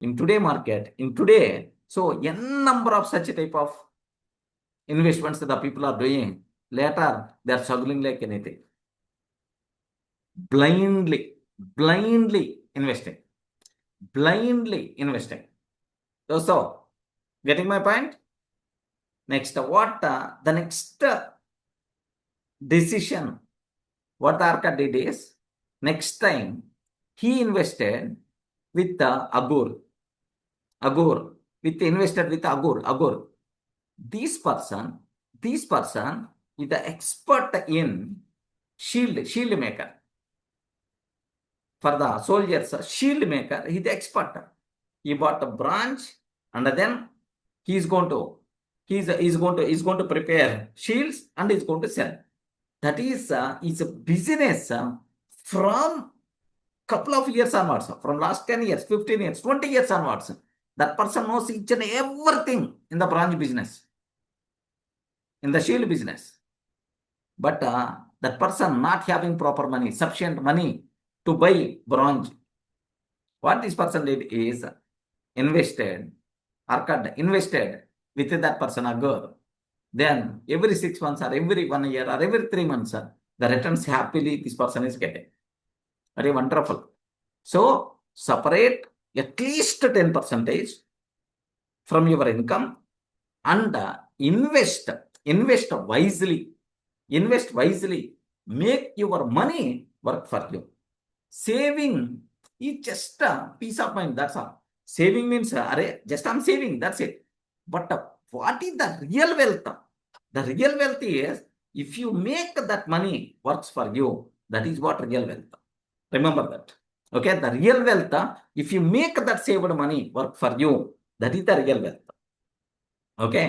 in today market, in today, so n number of such type of investments that the people are doing. Later, they are struggling like anything. Blindly investing. Blindly investing. So, getting my point? Next, what the next decision, what the Arca did is, next time, he invested with Agur, invested with Agur. This person is the expert in shield maker. For the soldiers, shield maker, he is the expert. He bought a branch, and then he is going to prepare shields and is going to sell. That is a business from couple of years onwards, from last 10 years, 15 years, 20 years onwards. That person knows each and everything in the branch business, in the shield business. But that person not having proper money, sufficient money to buy bronze. What this person did is invested with that person a girl. Then every 6 months or every 1 year or every 3 months, the returns happily this person is getting. Very wonderful. So separate at least 10% from your income and invest wisely. Invest wisely. Make your money work for you. Saving is just a peace of mind. That's all. Saving means, just I'm saving. That's it. But what is the real wealth? The real wealth is if you make that money works for you. That is what real wealth. Remember that. Okay, the real wealth, if you make that saved money work for you, that is the real wealth. Okay.